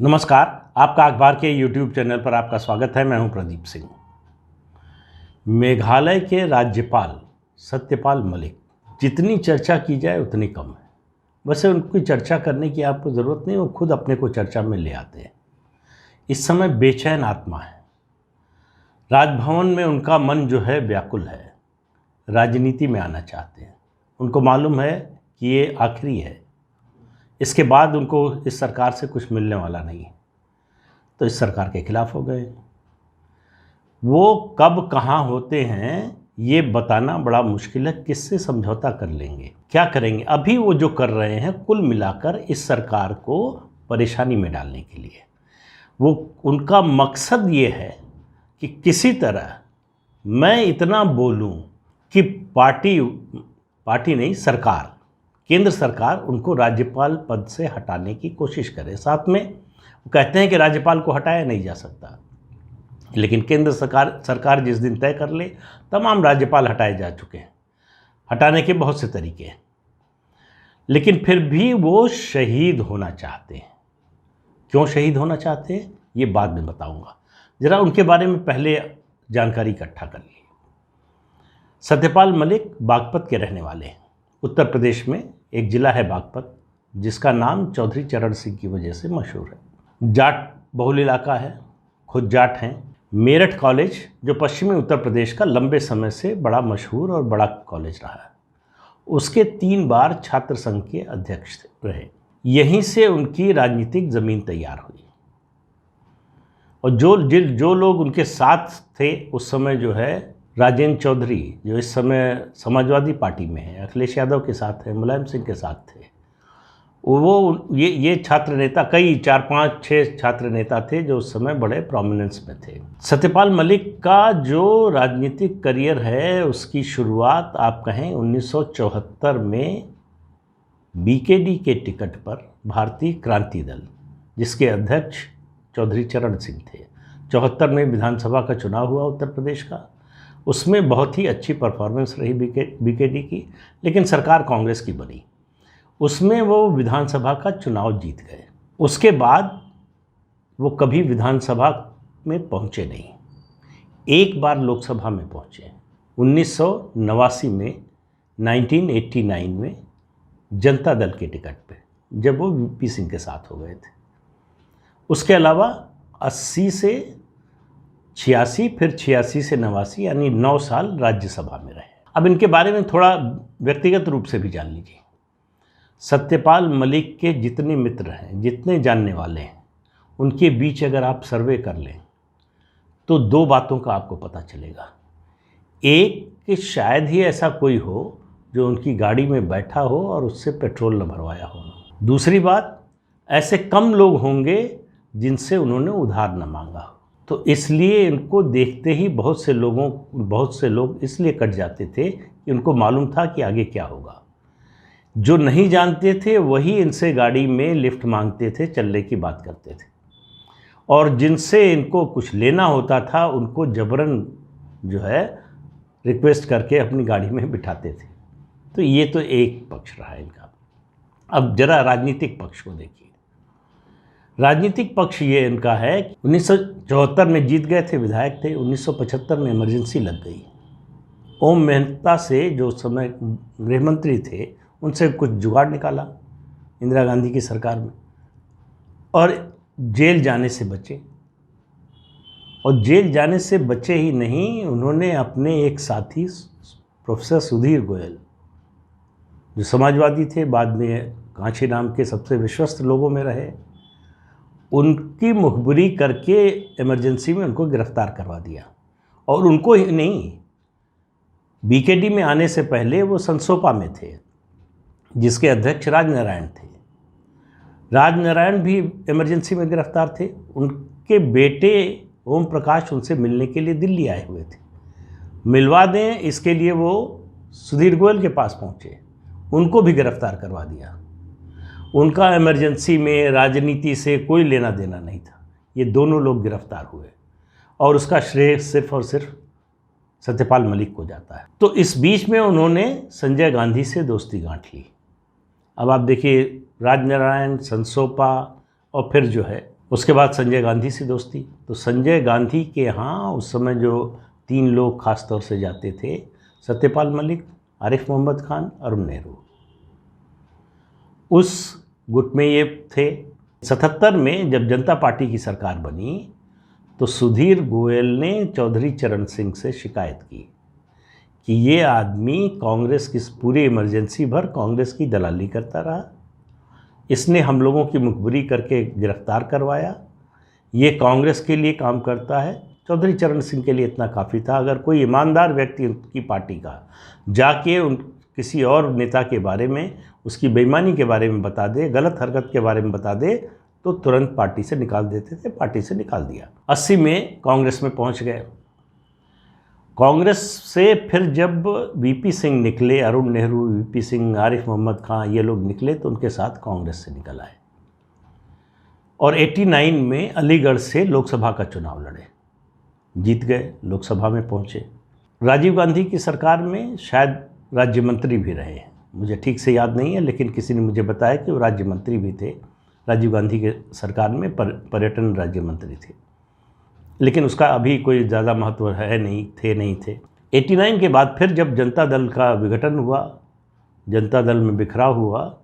नमस्कार। आपका अखबार के YouTube चैनल पर आपका स्वागत है। मैं हूं प्रदीप सिंह। मेघालय के राज्यपाल सत्यपाल मलिक, जितनी चर्चा की जाए उतनी कम है। वैसे उनकी चर्चा करने की आपको ज़रूरत नहीं, वो खुद अपने को चर्चा में ले आते हैं। इस समय बेचैन आत्मा है। राजभवन में उनका मन जो है व्याकुल है। राजनीति में आना चाहते हैं। उनको मालूम है कि ये आखिरी है, इसके बाद उनको इस सरकार से कुछ मिलने वाला नहीं है, तो इस सरकार के खिलाफ हो गए। वो कब कहाँ होते हैं ये बताना बड़ा मुश्किल है। किससे समझौता कर लेंगे, क्या करेंगे? अभी वो जो कर रहे हैं कुल मिलाकर इस सरकार को परेशानी में डालने के लिए, वो उनका मकसद ये है कि किसी तरह मैं इतना बोलूं कि पार्टी नहीं, सरकार, केंद्र सरकार उनको राज्यपाल पद से हटाने की कोशिश करे। साथ में वो कहते हैं कि राज्यपाल को हटाया नहीं जा सकता, लेकिन केंद्र सरकार जिस दिन तय कर ले, तमाम राज्यपाल हटाए जा चुके हैं। हटाने के बहुत से तरीके हैं, लेकिन फिर भी वो शहीद होना चाहते हैं। क्यों शहीद होना चाहते हैं ये बाद में बताऊंगा। ज़रा उनके बारे में पहले जानकारी इकट्ठा कर ली। सत्यपाल मलिक बागपत के रहने वाले हैं। उत्तर प्रदेश में एक ज़िला है बागपत, जिसका नाम चौधरी चरण सिंह की वजह से मशहूर है। जाट बहुल इलाका है, खुद जाट हैं। मेरठ कॉलेज जो पश्चिमी उत्तर प्रदेश का लंबे समय से बड़ा मशहूर और बड़ा कॉलेज रहा है, उसके 3 बार छात्र संघ के अध्यक्ष रहे। यहीं से उनकी राजनीतिक ज़मीन तैयार हुई। और जो लोग उनके साथ थे उस समय, जो है राजेंद्र चौधरी, जो इस समय समाजवादी पार्टी में है, अखिलेश यादव के साथ है, मुलायम सिंह के साथ थे, वो ये छात्र नेता, कई 4, 5, 6 छात्र नेता थे जो उस समय बड़े प्रोमिनेंस में थे। सत्यपाल मलिक का जो राजनीतिक करियर है उसकी शुरुआत आप कहें 1974 में बीकेडी के टिकट पर भारतीय क्रांति दल, जिसके अध्यक्ष चौधरी चरण सिंह थे, 74 में विधानसभा का चुनाव हुआ उत्तर प्रदेश का। उसमें बहुत ही अच्छी परफॉर्मेंस रही बीकेडी की, लेकिन सरकार कांग्रेस की बनी। उसमें वो विधानसभा का चुनाव जीत गए। उसके बाद वो कभी विधानसभा में पहुँचे नहीं। एक बार लोकसभा में पहुँचे 1989 में, 1989 में जनता दल के टिकट पे, जब वो वीपी सिंह के साथ हो गए थे। उसके अलावा 80 से 86, फिर 86 से 89, यानी 9 साल राज्यसभा में रहे। अब इनके बारे में थोड़ा व्यक्तिगत रूप से भी जान लीजिए। सत्यपाल मलिक के जितने मित्र हैं, जितने जानने वाले हैं, उनके बीच अगर आप सर्वे कर लें तो 2 बातों का आपको पता चलेगा। एक, कि शायद ही ऐसा कोई हो जो उनकी गाड़ी में बैठा हो और उससे पेट्रोल न भरवाया हो। दूसरी बात, ऐसे कम लोग होंगे जिनसे उन्होंने उधार न मांगा हो। तो इसलिए इनको देखते ही बहुत से लोग इसलिए कट जाते थे कि उनको मालूम था कि आगे क्या होगा। जो नहीं जानते थे वही इनसे गाड़ी में लिफ्ट मांगते थे, चलने की बात करते थे, और जिनसे इनको कुछ लेना होता था उनको जबरन जो है रिक्वेस्ट करके अपनी गाड़ी में बिठाते थे। तो ये तो एक पक्ष रहा इनका। अब जरा राजनीतिक पक्ष को देखिए। राजनीतिक पक्ष ये इनका है कि 1974 में जीत गए थे, विधायक थे। 1975 में इमरजेंसी लग गई। ओम मेहता से, जो उस समय गृह मंत्री थे, उनसे कुछ जुगाड़ निकाला इंदिरा गांधी की सरकार में, और जेल जाने से बचे। और जेल जाने से बचे ही नहीं, उन्होंने अपने एक साथी प्रोफेसर सुधीर गोयल, जो समाजवादी थे, बाद में कांची नाम के सबसे विश्वस्त लोगों में रहे, उनकी मुखबिरी करके इमरजेंसी में उनको गिरफ्तार करवा दिया। और उनको ही नहीं, बीकेडी में आने से पहले वो संसोपा में थे, जिसके अध्यक्ष राजनारायण थे। राजनारायण भी इमरजेंसी में गिरफ्तार थे। उनके बेटे ओम प्रकाश उनसे मिलने के लिए दिल्ली आए हुए थे। मिलवा दें इसके लिए वो सुधीर गोयल के पास पहुँचे, उनको भी गिरफ्तार करवा दिया। उनका इमरजेंसी में राजनीति से कोई लेना देना नहीं था। ये दोनों लोग गिरफ्तार हुए, और उसका श्रेय सिर्फ और सिर्फ सत्यपाल मलिक को जाता है। तो इस बीच में उन्होंने संजय गांधी से दोस्ती गांठ ली। अब आप देखिए, राजनारायण, संसोपा, और फिर जो है उसके बाद संजय गांधी से दोस्ती। तो संजय गांधी के यहाँ उस समय जो 3 लोग खास तौर से जाते थे, सत्यपाल मलिक, आरिफ मोहम्मद खान, अरुण नेहरू, उस गुट में ये थे। 77 में जब जनता पार्टी की सरकार बनी तो सुधीर गोयल ने चौधरी चरण सिंह से शिकायत की कि ये आदमी कांग्रेस की पूरी इमरजेंसी भर कांग्रेस की दलाली करता रहा, इसने हम लोगों की मुखबिरी करके गिरफ्तार करवाया, ये कांग्रेस के लिए काम करता है। चौधरी चरण सिंह के लिए इतना काफ़ी था, अगर कोई ईमानदार व्यक्ति उनकी पार्टी का जाके किसी और नेता के बारे में, उसकी बेईमानी के बारे में बता दे, गलत हरकत के बारे में बता दे, तो तुरंत पार्टी से निकाल देते थे। पार्टी से निकाल दिया। 80 में कांग्रेस में पहुंच गए। कांग्रेस से फिर जब वीपी सिंह निकले, अरुण नेहरू, वीपी सिंह, आरिफ मोहम्मद खान, ये लोग निकले तो उनके साथ कांग्रेस से निकल आए और 89 में अलीगढ़ से लोकसभा का चुनाव लड़े, जीत गए, लोकसभा में पहुंचे। राजीव गांधी की सरकार में शायद राज्य मंत्री भी रहे हैं, मुझे ठीक से याद नहीं है, लेकिन किसी ने मुझे बताया कि वो राज्य मंत्री भी थे। राजीव गांधी के सरकार में पर्यटन राज्य मंत्री थे, लेकिन उसका अभी कोई ज़्यादा महत्व है नहीं थे। 89 के बाद फिर जब जनता दल का विघटन हुआ, जनता दल में बिखराव हुआ,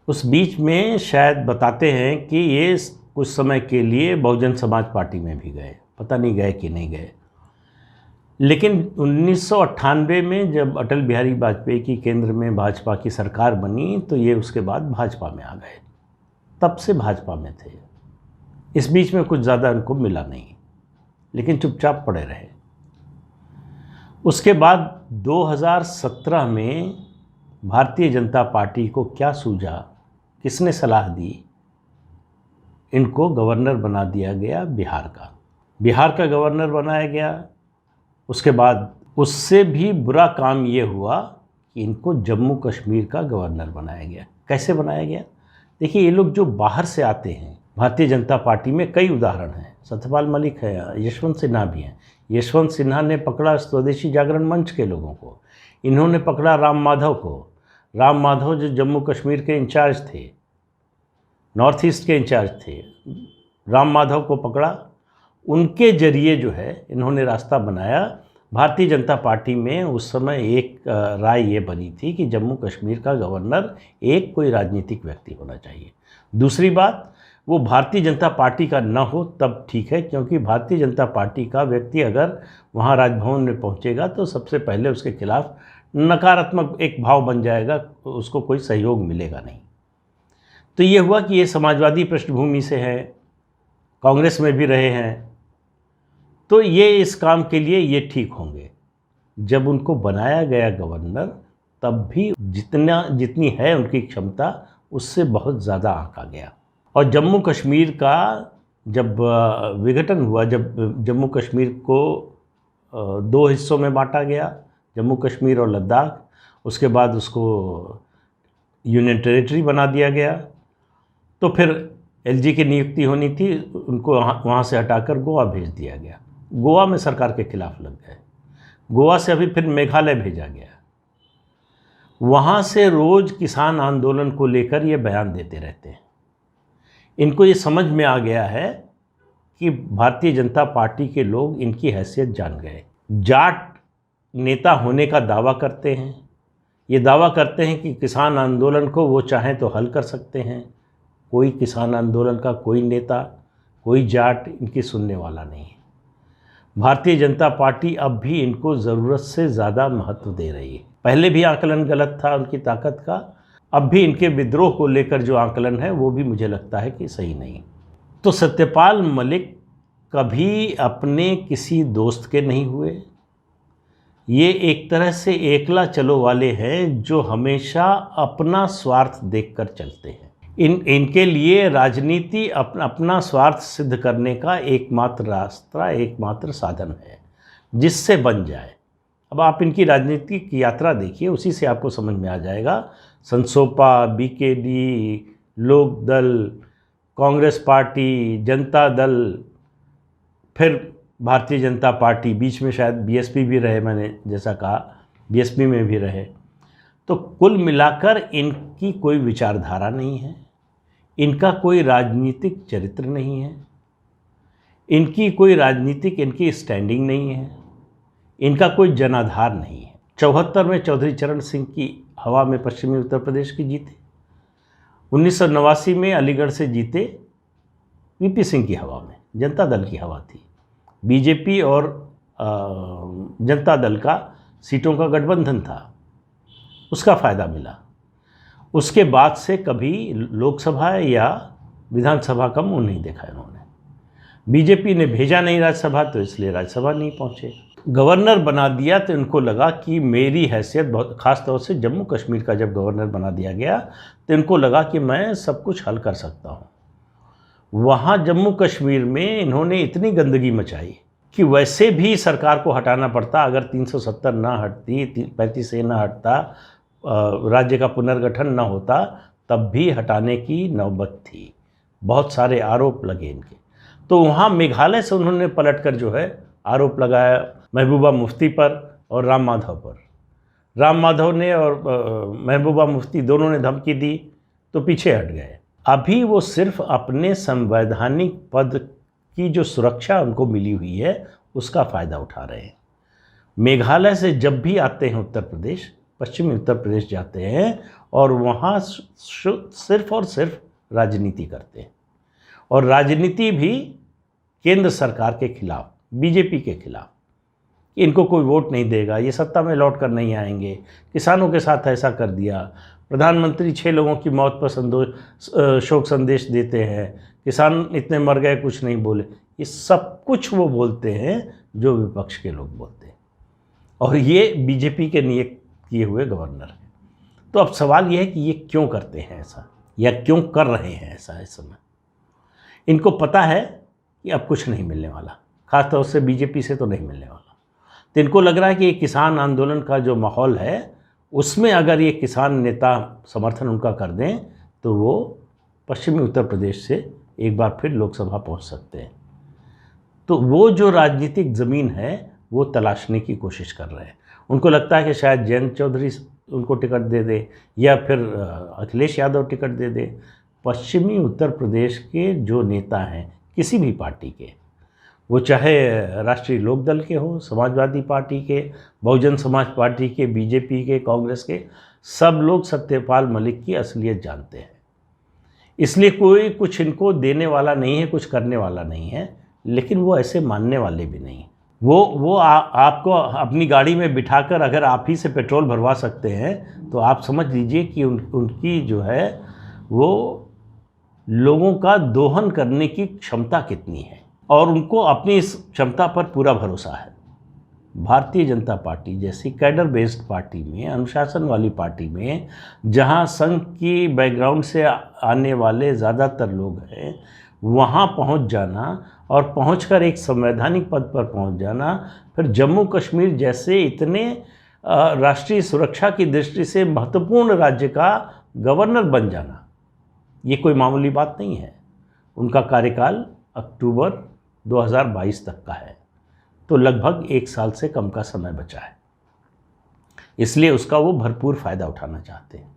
उस बीच में शायद बताते हैं कि ये कुछ समय के लिए बहुजन समाज पार्टी में भी गए, पता नहीं गए कि नहीं गए। लेकिन 1998 में जब अटल बिहारी वाजपेयी की केंद्र में भाजपा की सरकार बनी तो ये उसके बाद भाजपा में आ गए, तब से भाजपा में थे। इस बीच में कुछ ज़्यादा उनको मिला नहीं, लेकिन चुपचाप पड़े रहे। उसके बाद 2017 में भारतीय जनता पार्टी को क्या सूझा, किसने सलाह दी, इनको गवर्नर बना दिया गया बिहार का गवर्नर बनाया गया। उसके बाद उससे भी बुरा काम ये हुआ कि इनको जम्मू कश्मीर का गवर्नर बनाया गया। कैसे बनाया गया? देखिए, ये लोग जो बाहर से आते हैं, भारतीय जनता पार्टी में कई उदाहरण हैं। सत्यपाल मलिक है, यशवंत सिन्हा भी हैं। यशवंत सिन्हा ने पकड़ा स्वदेशी जागरण मंच के लोगों को, इन्होंने पकड़ा राम माधव को। राम माधव जो जम्मू कश्मीर के इंचार्ज थे, नॉर्थ ईस्ट के इंचार्ज थे, राम माधव को पकड़ा। उनके जरिए जो है इन्होंने रास्ता बनाया। भारतीय जनता पार्टी में उस समय एक राय ये बनी थी कि जम्मू कश्मीर का गवर्नर एक कोई राजनीतिक व्यक्ति होना चाहिए। दूसरी बात, वो भारतीय जनता पार्टी का न हो तब ठीक है, क्योंकि भारतीय जनता पार्टी का व्यक्ति अगर वहाँ राजभवन में पहुँचेगा तो सबसे पहले उसके खिलाफ नकारात्मक एक भाव बन जाएगा, उसको कोई सहयोग मिलेगा नहीं। तो ये हुआ कि ये समाजवादी पृष्ठभूमि से हैं, कांग्रेस में भी रहे हैं, तो ये इस काम के लिए ये ठीक होंगे। जब उनको बनाया गया गवर्नर, तब भी जितनी है उनकी क्षमता, उससे बहुत ज़्यादा आंका गया। और जम्मू कश्मीर का जब विघटन हुआ, जब जम्मू कश्मीर को 2 हिस्सों में बांटा गया, जम्मू कश्मीर और लद्दाख, उसके बाद उसको यूनियन टेरिटरी बना दिया गया, तो फिर एलजी की नियुक्ति होनी थी, उनको वहाँ से हटाकर गोवा भेज दिया गया। गोवा में सरकार के खिलाफ लग गए। गोवा से अभी फिर मेघालय भेजा गया। वहाँ से रोज़ किसान आंदोलन को लेकर ये बयान देते रहते हैं। इनको ये समझ में आ गया है कि भारतीय जनता पार्टी के लोग इनकी हैसियत जान गए। जाट नेता होने का दावा करते हैं, ये दावा करते हैं कि किसान आंदोलन को वो चाहें तो हल कर सकते हैं। कोई किसान आंदोलन का कोई नेता, कोई जाट इनकी सुनने वाला नहीं है। भारतीय जनता पार्टी अब भी इनको ज़रूरत से ज़्यादा महत्व दे रही है। पहले भी आकलन गलत था उनकी ताकत का, अब भी इनके विद्रोह को लेकर जो आकलन है वो भी मुझे लगता है कि सही नहीं। तो सत्यपाल मलिक कभी अपने किसी दोस्त के नहीं हुए। ये एक तरह से एकला चलो वाले हैं जो हमेशा अपना स्वार्थ देखकर चलते हैं। इनके लिए राजनीति अपना स्वार्थ सिद्ध करने का एकमात्र रास्ता, एकमात्र साधन है जिससे बन जाए। अब आप इनकी राजनीतिक यात्रा देखिए, उसी से आपको समझ में आ जाएगा। संसोपा, बीकेडी, लोकदल, कांग्रेस पार्टी, जनता दल, फिर भारतीय जनता पार्टी, बीच में शायद बीएसपी भी रहे, मैंने जैसा कहा बीएसपी में भी रहे। तो कुल मिलाकर इनकी कोई विचारधारा नहीं है, इनका कोई राजनीतिक चरित्र नहीं है, इनकी कोई राजनीतिक इनकी स्टैंडिंग नहीं है, इनका कोई जनाधार नहीं है। 74 में चौधरी चरण सिंह की हवा में पश्चिमी उत्तर प्रदेश की जीते, 1989 में अलीगढ़ से जीते वीपी सिंह की हवा में, जनता दल की हवा थी। बीजेपी और जनता दल का सीटों का गठबंधन था, उसका फ़ायदा मिला। उसके बाद से कभी लोकसभा या विधानसभा का मुँह नहीं देखा इन्होंने। बीजेपी ने भेजा नहीं राज्यसभा, तो इसलिए राज्यसभा नहीं पहुँचे। गवर्नर बना दिया तो इनको लगा कि मेरी हैसियत बहुत, ख़ास तौर से जम्मू कश्मीर का जब गवर्नर बना दिया गया तो इनको लगा कि मैं सब कुछ हल कर सकता हूँ। वहाँ जम्मू कश्मीर में इन्होंने इतनी गंदगी मचाई कि वैसे भी सरकार को हटाना पड़ता, अगर 370 ना हटती, 35 ना हटता, राज्य का पुनर्गठन न होता, तब भी हटाने की नौबत थी। बहुत सारे आरोप लगे इनके। तो वहाँ मेघालय से उन्होंने पलटकर जो है आरोप लगाया महबूबा मुफ्ती पर और राम माधव पर। राम माधव ने और महबूबा मुफ्ती दोनों ने धमकी दी तो पीछे हट गए। अभी वो सिर्फ अपने संवैधानिक पद की जो सुरक्षा उनको मिली हुई है उसका फ़ायदा उठा रहे हैं। मेघालय से जब भी आते हैं उत्तर प्रदेश, पश्चिमी उत्तर प्रदेश जाते हैं और वहाँ सिर्फ और सिर्फ राजनीति करते हैं, और राजनीति भी केंद्र सरकार के खिलाफ, बीजेपी के खिलाफ। इनको कोई वोट नहीं देगा, ये सत्ता में लौट कर नहीं आएंगे, किसानों के साथ ऐसा कर दिया, प्रधानमंत्री 6 लोगों की मौत पर शोक संदेश देते हैं, किसान इतने मर गए कुछ नहीं बोले। ये सब कुछ वो बोलते हैं जो विपक्ष के लोग बोलते हैं, और ये बीजेपी के नियुक्त किए हुए गवर्नर हैं। तो अब सवाल ये है कि ये क्यों करते हैं ऐसा, या क्यों कर रहे हैं ऐसा इस समय। इनको पता है कि अब कुछ नहीं मिलने वाला, खासतौर से बीजेपी से तो नहीं मिलने वाला। तो इनको लग रहा है कि ये किसान आंदोलन का जो माहौल है उसमें अगर ये किसान नेता समर्थन उनका कर दें तो वो पश्चिमी उत्तर प्रदेश से एक बार फिर लोकसभा पहुंच सकते हैं। तो वो जो राजनीतिक ज़मीन है वो तलाशने की कोशिश कर रहे हैं। उनको लगता है कि शायद जयंत चौधरी उनको टिकट दे दे या फिर अखिलेश यादव टिकट दे दे। पश्चिमी उत्तर प्रदेश के जो नेता हैं किसी भी पार्टी के, वो चाहे राष्ट्रीय लोकदल के हो, समाजवादी पार्टी के, बहुजन समाज पार्टी के, बीजेपी के, कांग्रेस के, सब लोग सत्यपाल मलिक की असलियत जानते हैं। इसलिए कोई कुछ इनको देने वाला नहीं है, कुछ करने वाला नहीं है, लेकिन वो ऐसे मानने वाले भी नहीं। वो आपको अपनी गाड़ी में बिठाकर अगर आप ही से पेट्रोल भरवा सकते हैं तो आप समझ लीजिए कि उनकी जो है वो लोगों का दोहन करने की क्षमता कितनी है, और उनको अपनी इस क्षमता पर पूरा भरोसा है। भारतीय जनता पार्टी जैसी कैडर बेस्ड पार्टी में, अनुशासन वाली पार्टी में, जहां संघ की बैकग्राउंड से आने वाले ज़्यादातर लोग हैं, वहां पहुंच जाना और पहुंचकर एक संवैधानिक पद पर पहुंच जाना, फिर जम्मू कश्मीर जैसे इतने राष्ट्रीय सुरक्षा की दृष्टि से महत्वपूर्ण राज्य का गवर्नर बन जाना, ये कोई मामूली बात नहीं है। उनका कार्यकाल अक्टूबर 2022 तक का है, तो लगभग 1 साल से कम का समय बचा है। इसलिए उसका वो भरपूर फ़ायदा उठाना चाहते हैं,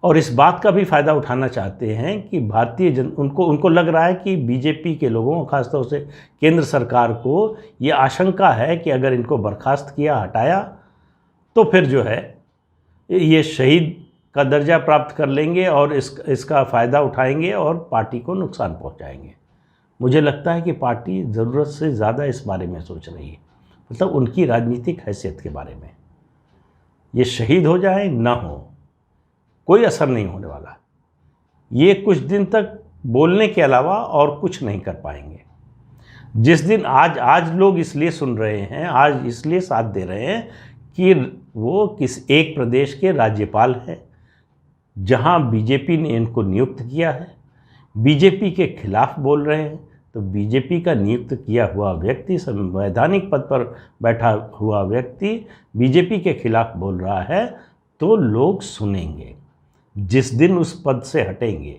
और इस बात का भी फ़ायदा उठाना चाहते हैं कि उनको लग रहा है कि बीजेपी के लोगों, खासतौर से केंद्र सरकार को ये आशंका है कि अगर इनको बर्खास्त किया, हटाया, तो फिर जो है ये शहीद का दर्जा प्राप्त कर लेंगे और इसका फ़ायदा उठाएंगे और पार्टी को नुकसान पहुंचाएंगे। मुझे लगता है कि पार्टी ज़रूरत से ज़्यादा इस बारे में सोच रही है, मतलब उनकी राजनीतिक हैसियत के बारे में। ये शहीद हो जाए ना हो, कोई असर नहीं होने वाला। ये कुछ दिन तक बोलने के अलावा और कुछ नहीं कर पाएंगे। जिस दिन आज लोग इसलिए सुन रहे हैं, आज इसलिए साथ दे रहे हैं कि वो एक प्रदेश के राज्यपाल हैं जहां बीजेपी ने इनको नियुक्त किया है, बीजेपी के खिलाफ बोल रहे हैं, तो बीजेपी का नियुक्त किया हुआ व्यक्ति, संवैधानिक पद पर बैठा हुआ व्यक्ति बीजेपी के खिलाफ बोल रहा है, तो लोग सुनेंगे। जिस दिन उस पद से हटेंगे,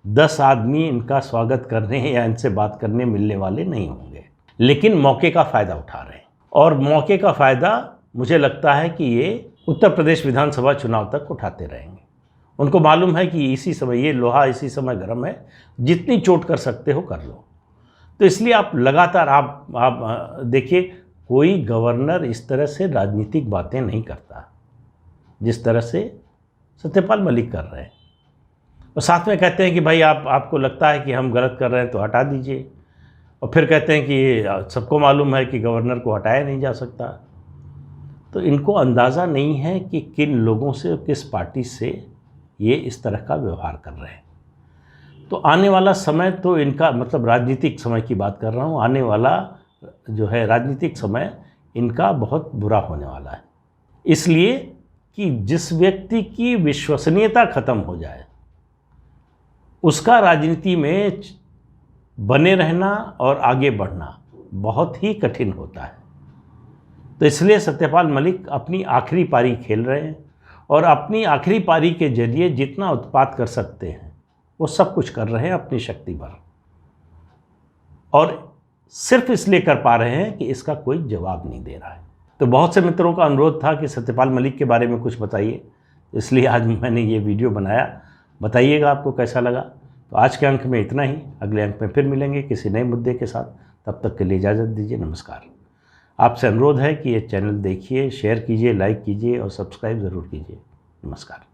10 आदमी इनका स्वागत करने या इनसे बात करने मिलने वाले नहीं होंगे, लेकिन मौके का फ़ायदा उठा रहे हैं। और मौके का फ़ायदा मुझे लगता है कि ये उत्तर प्रदेश विधानसभा चुनाव तक उठाते रहेंगे। उनको मालूम है कि इसी समय ये लोहा इसी समय गर्म है, जितनी चोट कर सकते हो कर लो। तो इसलिए आप लगातार आप देखिए, कोई गवर्नर इस तरह से राजनीतिक बातें नहीं करता जिस तरह से सत्यपाल मलिक कर रहे हैं। और साथ में कहते हैं कि भाई आपको लगता है कि हम गलत कर रहे हैं तो हटा दीजिए, और फिर कहते हैं कि सबको मालूम है कि गवर्नर को हटाया नहीं जा सकता। तो इनको अंदाज़ा नहीं है कि किन लोगों से, किस पार्टी से ये इस तरह का व्यवहार कर रहे हैं। तो आने वाला समय तो इनका, मतलब राजनीतिक समय की बात कर रहा हूँ, आने वाला जो है राजनीतिक समय इनका बहुत बुरा होने वाला है। इसलिए कि जिस व्यक्ति की विश्वसनीयता खत्म हो जाए उसका राजनीति में बने रहना और आगे बढ़ना बहुत ही कठिन होता है। तो इसलिए सत्यपाल मलिक अपनी आखिरी पारी खेल रहे हैं, और अपनी आखिरी पारी के जरिए जितना उत्पात कर सकते हैं वो सब कुछ कर रहे हैं अपनी शक्ति भर, और सिर्फ इसलिए कर पा रहे हैं कि इसका कोई जवाब नहीं दे रहा है। तो बहुत से मित्रों का अनुरोध था कि सत्यपाल मलिक के बारे में कुछ बताइए, इसलिए आज मैंने ये वीडियो बनाया। बताइएगा आपको कैसा लगा। तो आज के अंक में इतना ही, अगले अंक में फिर मिलेंगे किसी नए मुद्दे के साथ। तब तक के लिए इजाज़त दीजिए, नमस्कार। आपसे अनुरोध है कि ये चैनल देखिए, शेयर कीजिए, लाइक कीजिए और सब्सक्राइब ज़रूर कीजिए। नमस्कार।